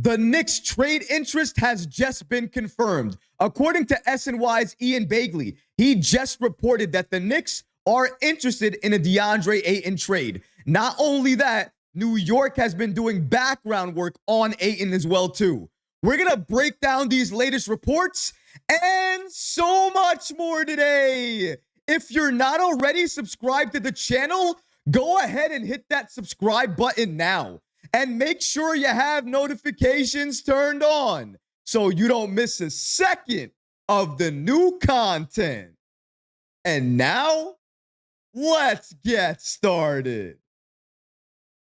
The Knicks trade interest has just been confirmed. According to SNY's Ian Begley, he just reported that the Knicks are interested in a Deandre Ayton trade. Not only that, New York has been doing background work on Ayton as well too. We're going to break down these latest reports and so much more today. If you're not already subscribed to the channel, go ahead and hit that subscribe button now. And make sure you have notifications turned on so you don't miss a second of the new content. And now, let's get started.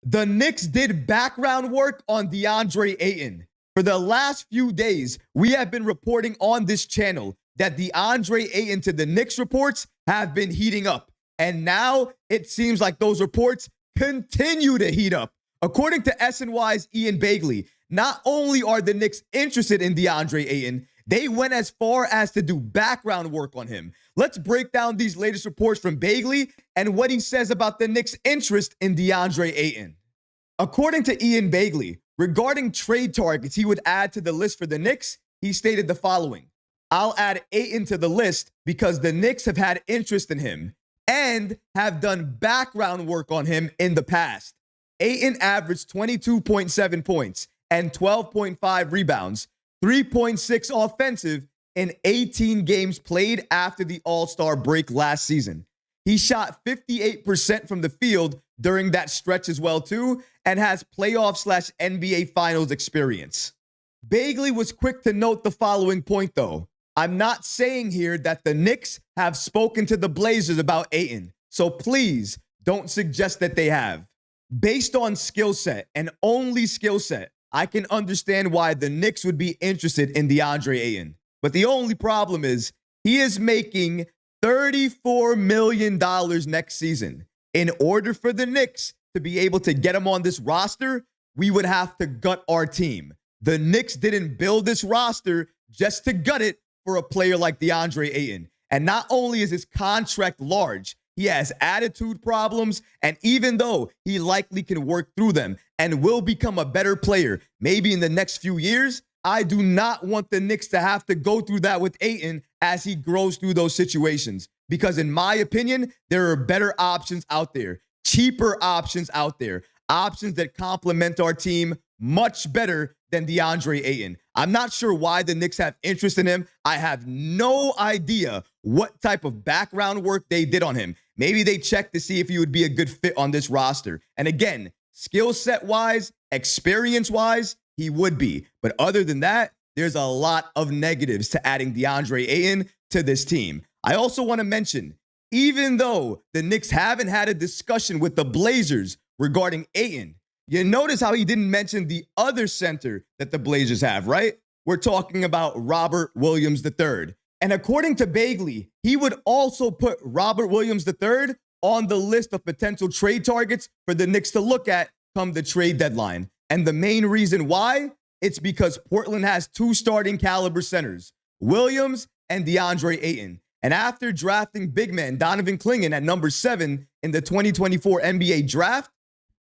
The Knicks did background work on Deandre Ayton. For the last few days, we have been reporting on this channel that Deandre Ayton to the Knicks reports have been heating up. And now it seems like those reports continue to heat up. According to SNY's Ian Begley, not only are the Knicks interested in Deandre Ayton, they went as far as to do background work on him. Let's break down these latest reports from Begley and what he says about the Knicks' interest in Deandre Ayton. According to Ian Begley, regarding trade targets he would add to the list for the Knicks, he stated the following: "I'll add Ayton to the list because the Knicks have had interest in him and have done background work on him in the past." Ayton averaged 22.7 points and 12.5 rebounds, 3.6 offensive in 18 games played after the All-Star break last season. He shot 58% from the field during that stretch as well too, and has playoff/NBA Finals experience. Begley was quick to note the following point though: "I'm not saying here that the Knicks have spoken to the Blazers about Ayton, so please don't suggest that they have. Based on skill set and only skill set, I can understand why the Knicks would be interested in Deandre Ayton. But the only problem is he is making $34 million next season. In order for the Knicks to be able to get him on this roster, we would have to gut our team. The Knicks didn't build this roster just to gut it for a player like Deandre Ayton. And not only is his contract large, he has attitude problems, and even though he likely can work through them and will become a better player maybe in the next few years, I do not want the Knicks to have to go through that with Ayton as he grows through those situations. Because in my opinion, there are better options out there, cheaper options out there, options that complement our team much better than Deandre Ayton. I'm not sure why the Knicks have interest in him. I have no idea what type of background work they did on him. Maybe they checked to see if he would be a good fit on this roster. And again, skill set wise, experience wise, he would be. But other than that, there's a lot of negatives to adding Deandre Ayton to this team. I also want to mention, even though the Knicks haven't had a discussion with the Blazers regarding Ayton, you notice how he didn't mention the other center that the Blazers have, right? We're talking about Robert Williams III. And according to Begley, he would also put Robert Williams III on the list of potential trade targets for the Knicks to look at come the trade deadline. And the main reason why, it's because Portland has two starting caliber centers, Williams and Deandre Ayton. And after drafting big man Donovan Clingan at number 7 in the 2024 NBA draft,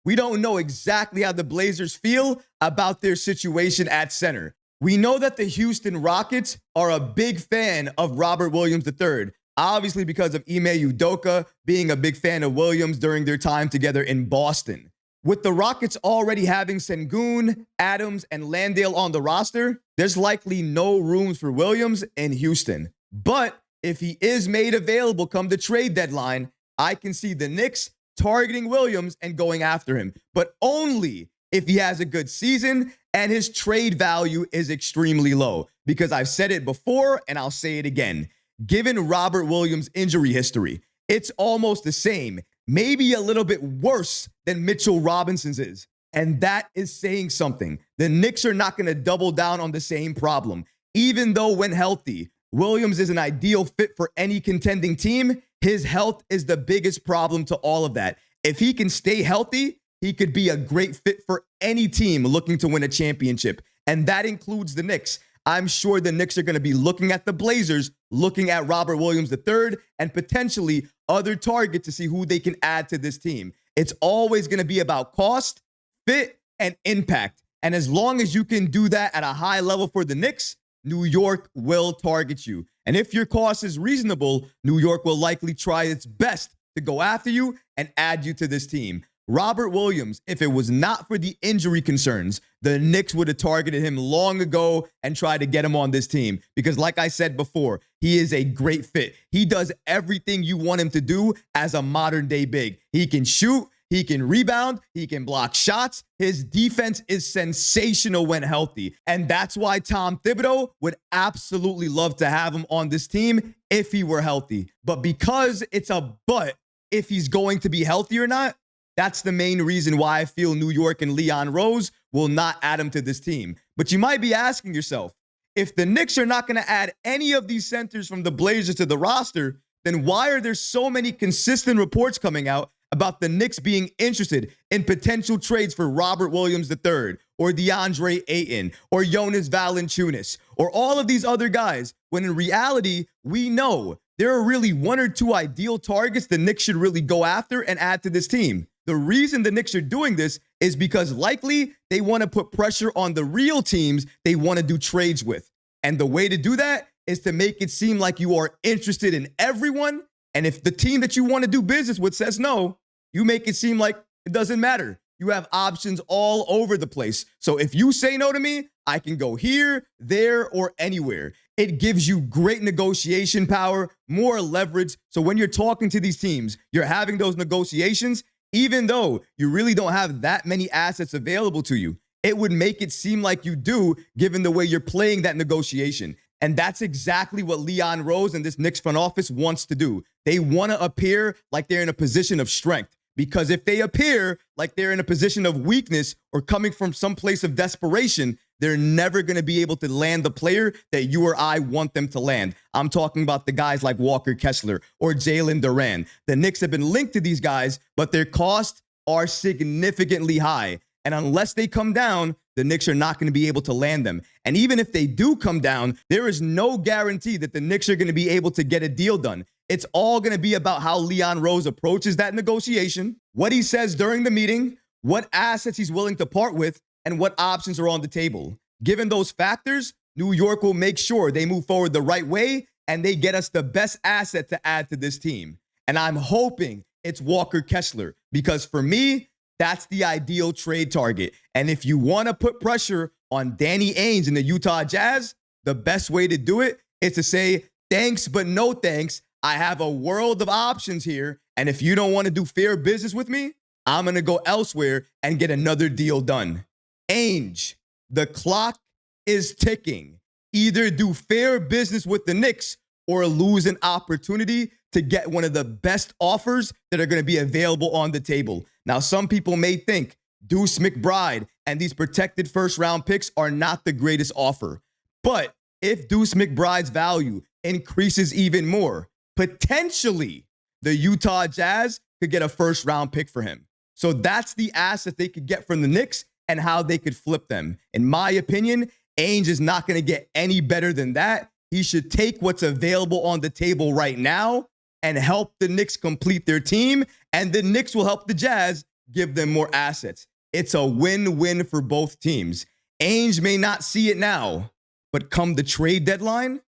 we don't know exactly how the Blazers feel about their situation at center. We know that the Houston Rockets are a big fan of Robert Williams III, obviously because of Ime Udoka being a big fan of Williams during their time together in Boston. With the Rockets already having Sengun, Adams, and Landale on the roster, there's likely no room for Williams in Houston. But if he is made available come the trade deadline, I can see the Knicks targeting Williams and going after him, but only if he has a good season and his trade value is extremely low. Because I've said it before and I'll say it again. Given Robert Williams' injury history, it's almost the same, maybe a little bit worse than Mitchell Robinson's is. And that is saying something. The Knicks are not going to double down on the same problem. Even though when healthy, Williams is an ideal fit for any contending team, his health is the biggest problem to all of that. If he can stay healthy, he could be a great fit for any team looking to win a championship. And that includes the Knicks. I'm sure the Knicks are going to be looking at the Blazers, looking at Robert Williams III, and potentially other targets to see who they can add to this team. It's always going to be about cost, fit, and impact. And as long as you can do that at a high level for the Knicks, New York will target you. And if your cost is reasonable, New York will likely try its best to go after you and add you to this team. Robert Williams, if it was not for the injury concerns, the Knicks would have targeted him long ago and tried to get him on this team. Because like I said before, he is a great fit. He does everything you want him to do as a modern day big. He can shoot, he can rebound, he can block shots. His defense is sensational when healthy. And that's why Tom Thibodeau would absolutely love to have him on this team if he were healthy. But because it's a but if he's going to be healthy or not, that's the main reason why I feel New York and Leon Rose will not add him to this team. But you might be asking yourself, if the Knicks are not going to add any of these centers from the Blazers to the roster, then why are there so many consistent reports coming out about the Knicks being interested in potential trades for Robert Williams III or Deandre Ayton or Jonas Valanciunas or all of these other guys, when in reality, we know there are really one or two ideal targets the Knicks should really go after and add to this team. The reason the Knicks are doing this is because likely they want to put pressure on the real teams they want to do trades with. And the way to do that is to make it seem like you are interested in everyone. And if the team that you want to do business with says no, you make it seem like it doesn't matter. You have options all over the place. So if you say no to me, I can go here, there, or anywhere. It gives you great negotiation power, more leverage. So when you're talking to these teams, you're having those negotiations, even though you really don't have that many assets available to you. It would make it seem like you do, given the way you're playing that negotiation. And that's exactly what Leon Rose and this Knicks front office wants to do. They want to appear like they're in a position of strength. Because if they appear like they're in a position of weakness or coming from some place of desperation, they're never going to be able to land the player that you or I want them to land. I'm talking about the guys like Walker Kessler or Jalen Duran. The Knicks have been linked to these guys, but their costs are significantly high. And unless they come down, the Knicks are not going to be able to land them. And even if they do come down, there is no guarantee that the Knicks are going to be able to get a deal done. It's all going to be about how Leon Rose approaches that negotiation, what he says during the meeting, what assets he's willing to part with, and what options are on the table. Given those factors, New York will make sure they move forward the right way and they get us the best asset to add to this team. And I'm hoping it's Walker Kessler, because for me, that's the ideal trade target. And if you want to put pressure on Danny Ainge and the Utah Jazz, the best way to do it is to say, thanks, but no thanks. I have a world of options here. And if you don't want to do fair business with me, I'm going to go elsewhere and get another deal done. Ainge, the clock is ticking. Either do fair business with the Knicks or lose an opportunity to get one of the best offers that are going to be available on the table. Now, some people may think Deuce McBride and these protected first-round picks are not the greatest offer. But if Deuce McBride's value increases even more, potentially the Utah Jazz could get a first-round pick for him. So that's the asset they could get from the Knicks and how they could flip them. In my opinion, Ainge is not going to get any better than that. He should take what's available on the table right now and help the Knicks complete their team, and the Knicks will help the Jazz give them more assets. It's a win-win for both teams. Ainge may not see it now, but come the trade deadline,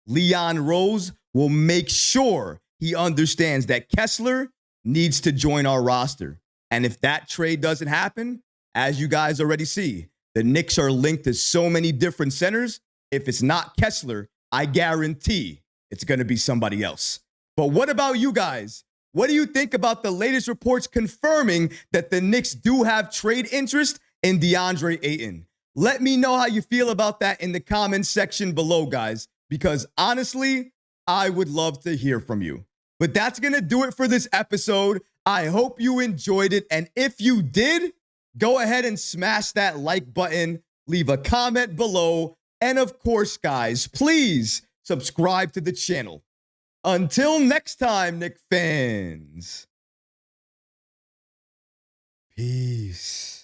Leon Rose will make sure he understands that Kessler needs to join our roster. And if that trade doesn't happen, as you guys already see, the Knicks are linked to so many different centers. If it's not Kessler, I guarantee it's going to be somebody else. But what about you guys? What do you think about the latest reports confirming that the Knicks do have trade interest in Deandre Ayton? Let me know how you feel about that in the comments section below, guys, because honestly, I would love to hear from you. But that's going to do it for this episode. I hope you enjoyed it. And if you did, go ahead and smash that like button, leave a comment below. And of course, guys, please subscribe to the channel. Until next time, Knicks fans. Peace.